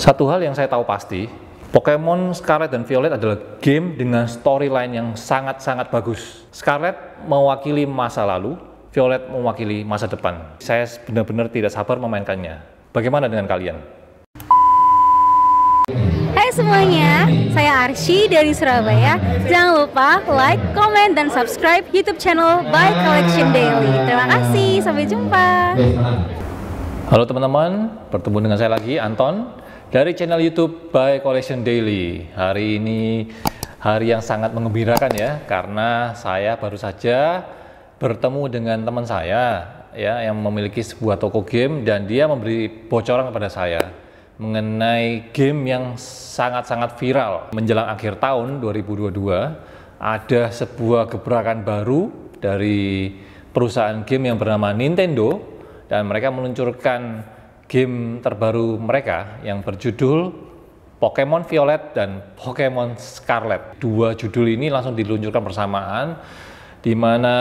Satu hal yang saya tahu pasti, Pokemon Scarlet dan Violet adalah game dengan storyline yang sangat-sangat bagus. Scarlet mewakili masa lalu, Violet mewakili masa depan. Saya benar-benar tidak sabar memainkannya. Bagaimana dengan kalian? Hai semuanya, saya Arsy dari Surabaya. Jangan lupa like, komen, dan subscribe YouTube channel By Collection Daily. Terima kasih, sampai jumpa. Halo teman-teman, bertemu dengan saya lagi, Anton, dari channel YouTube By Collection Daily. Hari ini hari yang sangat menggembirakan ya, karena saya baru saja bertemu dengan teman saya ya yang memiliki sebuah toko game, dan dia memberi bocoran kepada saya mengenai game yang sangat-sangat viral. Menjelang akhir tahun 2022, ada sebuah gebrakan baru dari perusahaan game yang bernama Nintendo, dan mereka meluncurkan game terbaru mereka yang berjudul Pokemon Violet dan Pokemon Scarlet. Dua judul ini langsung diluncurkan bersamaan, di mana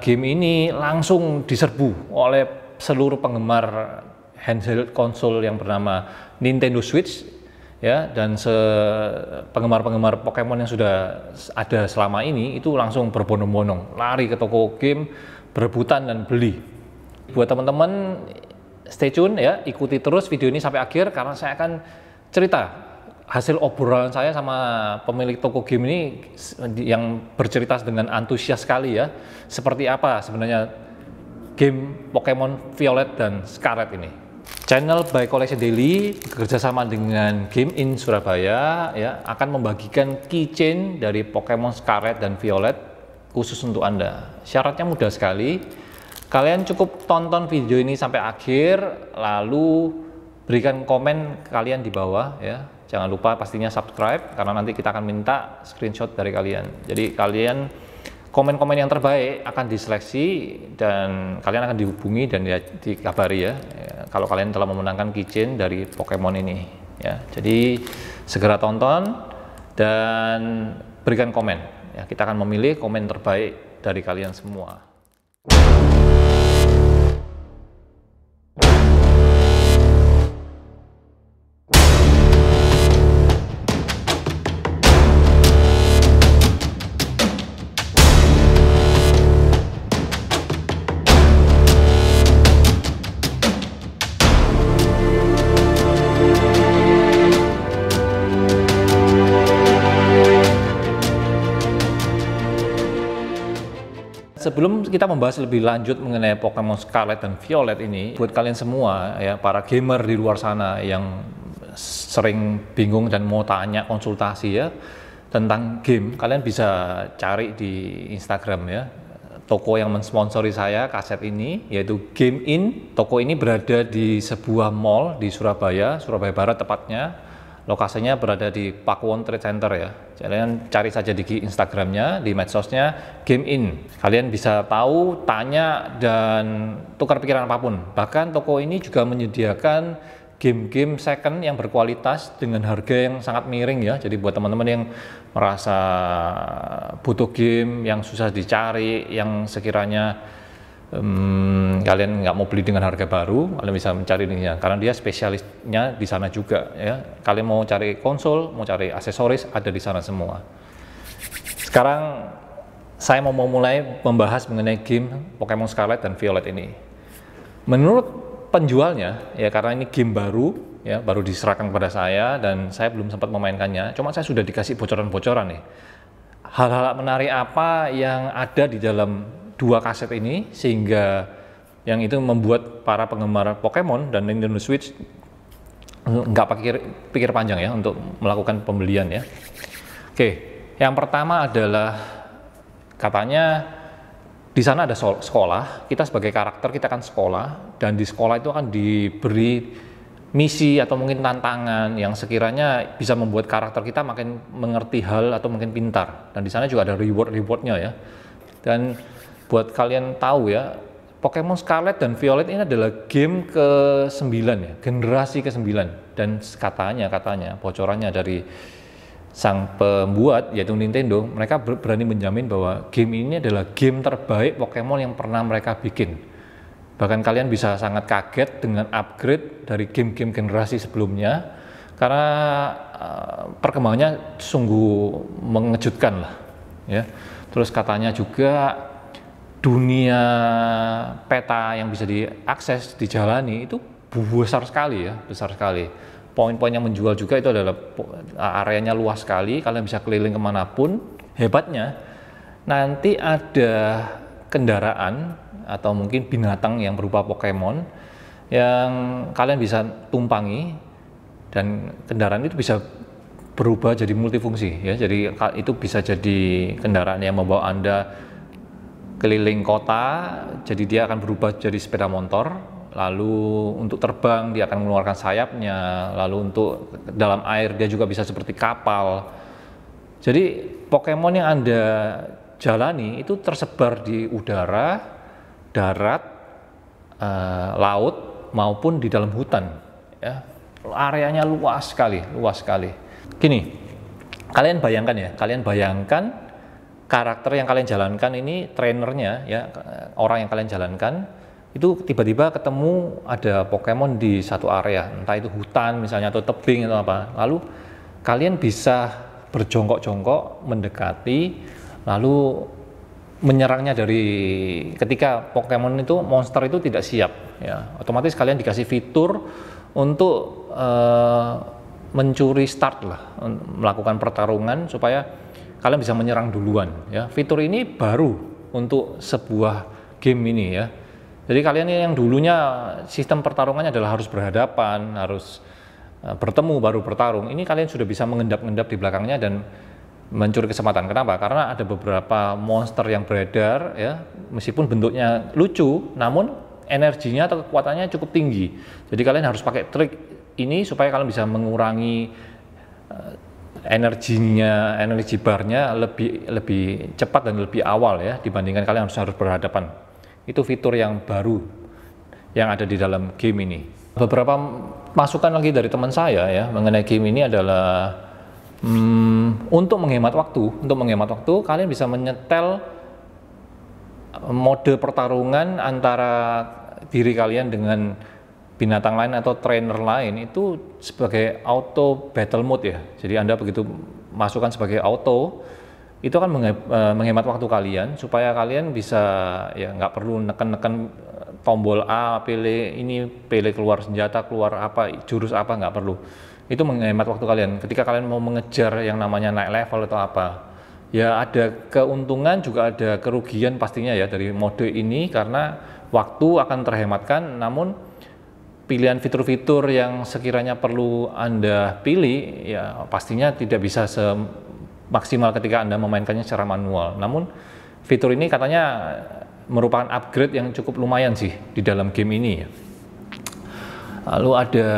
game ini langsung diserbu oleh seluruh penggemar handheld konsol yang bernama Nintendo Switch ya, dan penggemar-penggemar Pokemon yang sudah ada selama ini itu langsung berbondong-bondong lari ke toko game, berebutan dan beli. Buat teman-teman, stay tune ya, ikuti terus video ini sampai akhir, karena saya akan cerita hasil obrolan saya sama pemilik toko game ini yang bercerita dengan antusias sekali ya, seperti apa sebenarnya game Pokemon Violet dan Scarlet ini. Channel By Collection Daily bekerjasama dengan Game In Surabaya ya, akan membagikan keychain dari Pokemon Scarlet dan Violet khusus untuk Anda. Syaratnya mudah sekali. Kalian cukup tonton video ini sampai akhir, lalu berikan komen kalian di bawah ya. Jangan lupa pastinya subscribe, karena nanti kita akan minta screenshot dari kalian. Jadi kalian komen-komen yang terbaik akan diseleksi dan kalian akan dihubungi dan dikabari ya, kalau kalian telah memenangkan keychain dari Pokemon ini ya. Jadi segera tonton dan berikan komen ya. Kita akan memilih komen terbaik dari kalian semua. Sebelum kita membahas lebih lanjut mengenai Pokemon Scarlet dan Violet ini, buat kalian semua ya, para gamer di luar sana yang sering bingung dan mau tanya konsultasi ya tentang game, kalian bisa cari di Instagram ya. Toko yang mensponsori saya kaset ini yaitu Game In. Toko ini berada di sebuah mall di Surabaya, Surabaya Barat tepatnya. Lokasinya berada di Pakuwon Trade Center ya. Kalian cari saja di Instagramnya, di medsosnya Game In. Kalian bisa tahu, tanya, dan tukar pikiran apapun. Bahkan toko ini juga menyediakan game-game second yang berkualitas dengan harga yang sangat miring ya. Jadi buat teman-teman yang merasa butuh game yang susah dicari, yang sekiranya kalian nggak mau beli dengan harga baru, kalian bisa mencari ini ya, karena dia spesialisnya di sana juga ya. Kalian mau cari konsol, mau cari aksesoris, ada di sana semua. Sekarang saya mau mulai membahas mengenai game Pokemon Scarlet dan Violet ini. Menurut penjualnya ya, karena ini game baru ya, baru diserahkan kepada saya dan saya belum sempat memainkannya, cuma saya sudah dikasih bocoran-bocoran nih. Hal-hal menarik apa yang ada di dalam dua kaset ini, sehingga yang itu membuat para penggemar Pokemon dan Nintendo Switch nggak pikir panjang ya untuk melakukan pembelian ya. Oke, yang pertama adalah katanya di sana ada sekolah, kita sebagai karakter kita akan sekolah, dan di sekolah itu akan diberi misi atau mungkin tantangan yang sekiranya bisa membuat karakter kita makin mengerti hal atau mungkin pintar, dan di sana juga ada rewardnya ya. Dan buat kalian tahu ya, Pokemon Scarlet dan Violet ini adalah game ke-9 ya, generasi ke-9, dan katanya bocorannya dari sang pembuat yaitu Nintendo, mereka berani menjamin bahwa game ini adalah game terbaik Pokemon yang pernah mereka bikin. Bahkan kalian bisa sangat kaget dengan upgrade dari game-game generasi sebelumnya, karena perkembangannya sungguh mengejutkan lah ya. Terus katanya juga dunia peta yang bisa diakses, dijalani itu besar sekali ya, besar sekali. Poin-poin yang menjual juga itu adalah areanya luas sekali, kalian bisa keliling kemanapun. Hebatnya nanti ada kendaraan atau mungkin binatang yang berupa Pokemon yang kalian bisa tumpangi, dan kendaraan itu bisa berubah jadi multifungsi ya. Jadi itu bisa jadi kendaraan yang membawa Anda keliling kota, jadi dia akan berubah jadi sepeda motor. Lalu untuk terbang dia akan mengeluarkan sayapnya, lalu untuk dalam air dia juga bisa seperti kapal. Jadi Pokemon yang Anda jalani itu tersebar di udara, darat, laut maupun di dalam hutan ya. Areanya luas sekali, luas sekali. Gini, kalian bayangkan karakter yang kalian jalankan ini, trainernya ya, orang yang kalian jalankan itu tiba-tiba ketemu ada Pokemon di satu area, entah itu hutan misalnya atau tebing atau apa. Lalu kalian bisa berjongkok-jongkok mendekati, lalu menyerangnya dari ketika Pokemon itu, monster itu tidak siap ya. Otomatis kalian dikasih fitur untuk mencuri start lah, melakukan pertarungan supaya kalian bisa menyerang duluan ya. Fitur ini baru untuk sebuah game ini ya. Jadi kalian yang dulunya sistem pertarungannya adalah harus berhadapan, harus bertemu baru bertarung. Ini kalian sudah bisa mengendap-endap di belakangnya dan mencuri kesempatan. Kenapa? Karena ada beberapa monster yang beredar ya, meskipun bentuknya lucu, namun energinya atau kekuatannya cukup tinggi. Jadi kalian harus pakai trik ini supaya kalian bisa mengurangi energi barnya lebih cepat dan lebih awal ya, dibandingkan kalian harus berhadapan. Itu fitur yang baru yang ada di dalam game ini. Beberapa masukan lagi dari teman saya ya mengenai game ini adalah untuk menghemat waktu, kalian bisa menyetel mode pertarungan antara diri kalian dengan binatang lain atau trainer lain itu sebagai auto battle mode ya. Jadi Anda begitu masukkan sebagai auto, itu akan menghemat waktu kalian supaya kalian bisa ya nggak perlu neken tombol A, pilih keluar senjata, keluar apa, jurus apa, nggak perlu. Itu menghemat waktu kalian ketika kalian mau mengejar yang namanya naik level atau apa. Ya ada keuntungan juga ada kerugian pastinya ya dari mode ini, karena waktu akan terhematkan, namun pilihan fitur-fitur yang sekiranya perlu Anda pilih ya pastinya tidak bisa semaksimal ketika Anda memainkannya secara manual. Namun fitur ini katanya merupakan upgrade yang cukup lumayan sih di dalam game ini ya. Lalu ada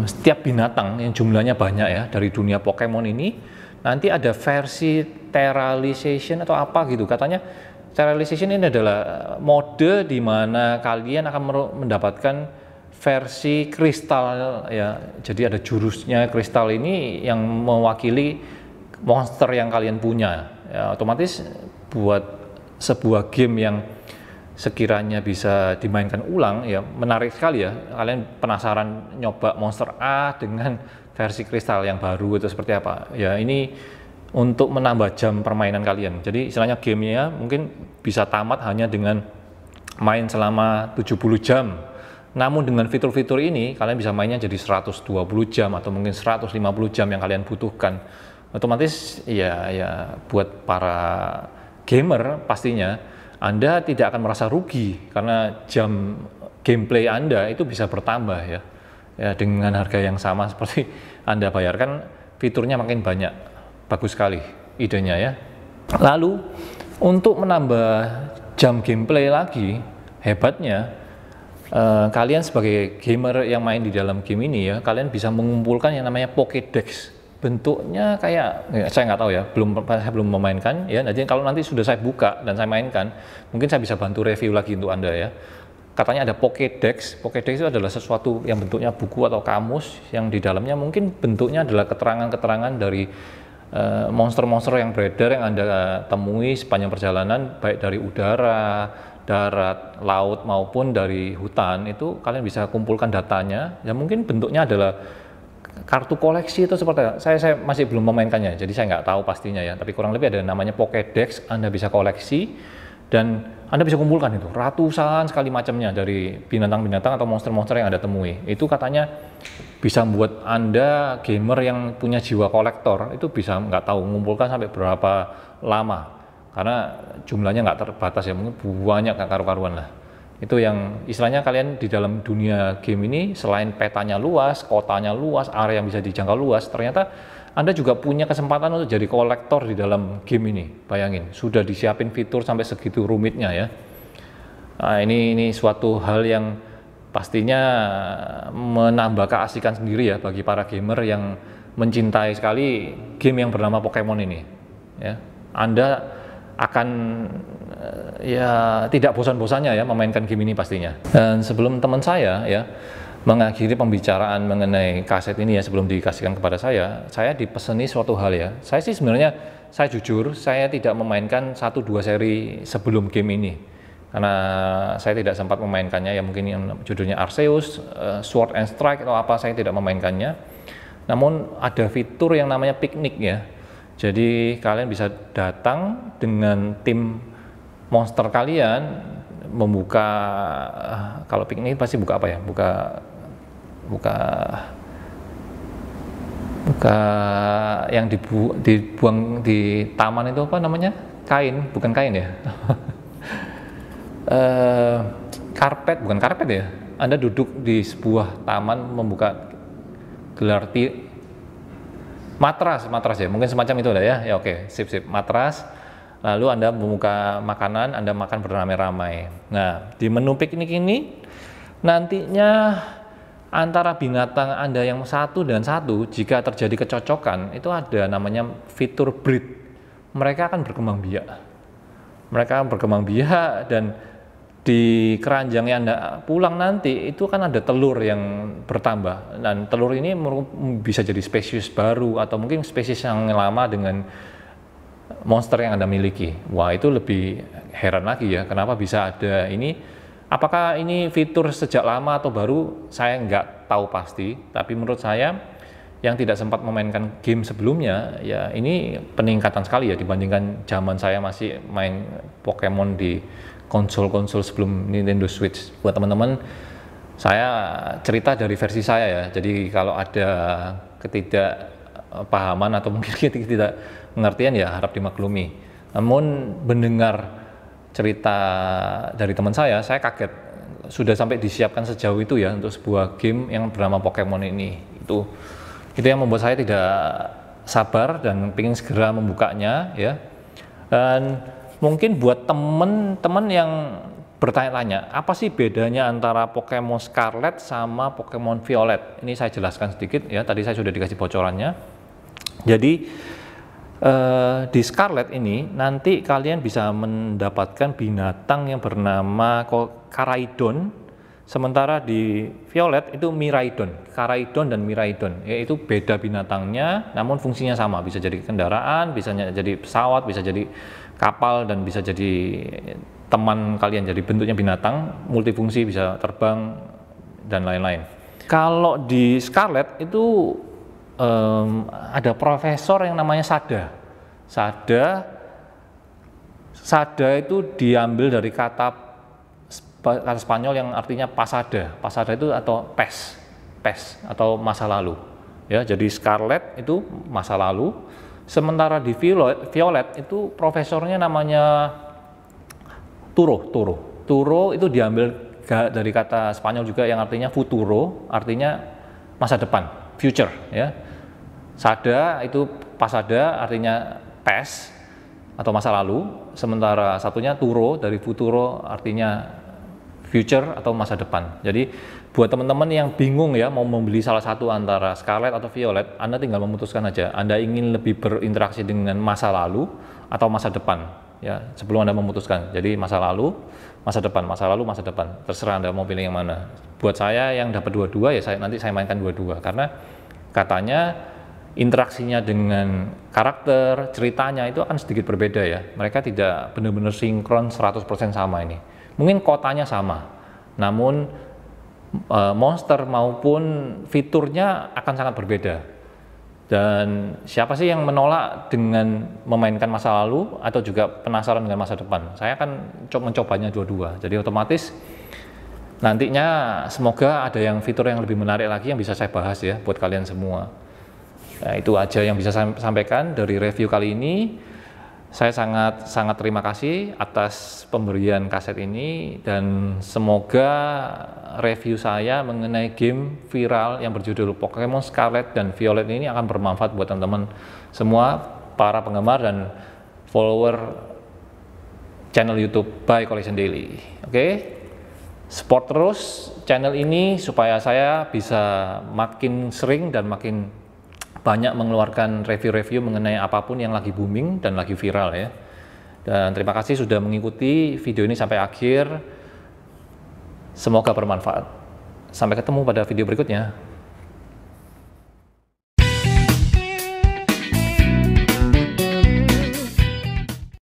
setiap binatang yang jumlahnya banyak ya dari dunia Pokemon ini, nanti ada versi Terrealization atau apa gitu. Katanya Terrealization ini adalah mode di mana kalian akan mendapatkan versi kristal ya. Jadi ada jurusnya kristal ini yang mewakili monster yang kalian punya. Ya, otomatis buat sebuah game yang sekiranya bisa dimainkan ulang ya menarik sekali ya. Kalian penasaran nyoba monster A dengan versi kristal yang baru itu seperti apa ya. Ini untuk menambah jam permainan kalian. Jadi istilahnya gamenya mungkin bisa tamat hanya dengan main selama 70 jam. Namun dengan fitur-fitur ini kalian bisa mainnya jadi 120 jam atau mungkin 150 jam yang kalian butuhkan. Otomatis ya buat para gamer pastinya Anda tidak akan merasa rugi karena jam gameplay Anda itu bisa bertambah ya. Ya dengan harga yang sama seperti Anda bayarkan, fiturnya makin banyak. Bagus sekali idenya ya. Lalu untuk menambah jam gameplay lagi, hebatnya kalian sebagai gamer yang main di dalam game ini ya, kalian bisa mengumpulkan yang namanya Pokédex. Bentuknya kayak saya nggak tahu ya, saya belum memainkan ya. Jadi kalau nanti sudah saya buka dan saya mainkan, mungkin saya bisa bantu review lagi untuk Anda ya. Katanya ada Pokédex. Pokédex itu adalah sesuatu yang bentuknya buku atau kamus yang di dalamnya mungkin bentuknya adalah keterangan-keterangan dari monster-monster yang beredar yang Anda temui sepanjang perjalanan, baik dari udara, darat, laut maupun dari hutan, itu kalian bisa kumpulkan datanya. Ya mungkin bentuknya adalah kartu koleksi itu seperti apa? Saya masih belum memainkannya, jadi saya nggak tahu pastinya ya. Tapi kurang lebih ada namanya Pokédex, Anda bisa koleksi dan Anda bisa kumpulkan itu ratusan sekali macamnya dari binatang-binatang atau monster-monster yang Anda temui. Itu katanya bisa membuat Anda gamer yang punya jiwa kolektor itu bisa nggak tahu mengumpulkan sampai berapa lama, karena jumlahnya nggak terbatas ya, mungkin banyak nggak karu-karuan lah. Itu yang istilahnya kalian di dalam dunia game ini, selain petanya luas, kotanya luas, area yang bisa dijangkau luas, ternyata Anda juga punya kesempatan untuk jadi kolektor di dalam game ini. Bayangin, sudah disiapin fitur sampai segitu rumitnya ya. Nah, ini suatu hal yang pastinya menambah keasikan sendiri ya bagi para gamer yang mencintai sekali game yang bernama Pokemon ini. Ya, Anda akan ya tidak bosan-bosannya ya memainkan game ini pastinya. Dan sebelum teman saya ya mengakhiri pembicaraan mengenai kaset ini ya, sebelum dikasihkan kepada saya dipeseni suatu hal ya. Saya sih sebenarnya, saya jujur, saya tidak memainkan 1-2 seri sebelum game ini karena saya tidak sempat memainkannya ya, mungkin yang judulnya Arceus, Sword and Strike atau apa, saya tidak memainkannya. Namun ada fitur yang namanya piknik ya. Jadi kalian bisa datang dengan tim monster kalian, membuka, kalau piknik pasti buka apa ya? Buka yang dibuang di taman itu apa namanya? Kain, bukan kain ya? Karpet, bukan karpet ya? Anda duduk di sebuah taman membuka gelar matras ya, mungkin semacam itu lah ya. Ya oke, sip, matras. Lalu Anda membuka makanan, Anda makan beramai-ramai. Nah, di menu piknik ini nantinya antara binatang Anda yang satu dan satu, jika terjadi kecocokan, itu ada namanya fitur breed. Mereka akan berkembang biak. Dan di keranjang yang Anda pulang nanti itu kan ada telur yang bertambah, dan telur ini bisa jadi spesies baru atau mungkin spesies yang lama dengan monster yang Anda miliki. Wah, itu lebih heran lagi ya, kenapa bisa ada ini. Apakah ini fitur sejak lama atau baru, saya nggak tahu pasti, tapi menurut saya yang tidak sempat memainkan game sebelumnya ya, ini peningkatan sekali ya dibandingkan zaman saya masih main Pokemon di konsol-konsol sebelum Nintendo Switch. Buat teman-teman, saya cerita dari versi saya ya, jadi kalau ada ketidakpahaman atau mungkin ketidakmengertian ya harap dimaklumi. Namun mendengar cerita dari teman saya kaget sudah sampai disiapkan sejauh itu ya untuk sebuah game yang bernama Pokemon ini. Itu yang membuat saya tidak sabar dan ingin segera membukanya ya. Dan mungkin buat teman-teman yang bertanya-tanya, apa sih bedanya antara Pokemon Scarlet sama Pokemon Violet? Ini saya jelaskan sedikit ya, tadi saya sudah dikasih bocorannya. Jadi di Scarlet ini nanti kalian bisa mendapatkan binatang yang bernama Karaidon, sementara di Violet itu Miraidon. Karaidon dan Miraidon, yaitu beda binatangnya, namun fungsinya sama, bisa jadi kendaraan, bisa jadi pesawat, bisa jadi kapal, dan bisa jadi teman kalian. Jadi bentuknya binatang, multifungsi, bisa terbang dan lain-lain. Kalau di Scarlet itu ada profesor yang namanya Sada. Sada itu diambil dari kata Spanyol yang artinya pasada. Pasada itu atau pes atau masa lalu. Ya, jadi Scarlet itu masa lalu. Sementara di Violet itu profesornya namanya Turo. Turo itu diambil dari kata Spanyol juga yang artinya futuro, artinya masa depan, future ya. Sada itu pasada artinya past atau masa lalu, sementara satunya Turo dari futuro artinya future atau masa depan. Jadi buat teman-teman yang bingung ya mau membeli salah satu antara Scarlet atau Violet, Anda tinggal memutuskan aja Anda ingin lebih berinteraksi dengan masa lalu atau masa depan ya, sebelum Anda memutuskan. Jadi masa lalu, masa depan, masa lalu, masa depan, terserah Anda mau pilih yang mana. Buat saya yang dapat dua-dua ya nanti saya mainkan dua-dua, karena katanya interaksinya dengan karakter, ceritanya itu akan sedikit berbeda ya. Mereka tidak benar-benar sinkron 100% sama ini. Mungkin kotanya sama, namun monster maupun fiturnya akan sangat berbeda. Dan siapa sih yang menolak dengan memainkan masa lalu atau juga penasaran dengan masa depan? Saya akan mencobanya dua-dua. Jadi otomatis nantinya semoga ada yang fitur yang lebih menarik lagi yang bisa saya bahas ya buat kalian semua. Nah, itu aja yang bisa saya sampaikan dari review kali ini. Saya sangat terima kasih atas pemberian kaset ini, dan semoga review saya mengenai game viral yang berjudul Pokemon Scarlet dan Violet ini akan bermanfaat buat teman-teman semua, para penggemar dan follower channel YouTube by Collection Daily. Oke? Support terus channel ini supaya saya bisa makin sering dan makin banyak mengeluarkan review-review mengenai apapun yang lagi booming dan lagi viral ya. Dan terima kasih sudah mengikuti video ini sampai akhir. Semoga bermanfaat. Sampai ketemu pada video berikutnya.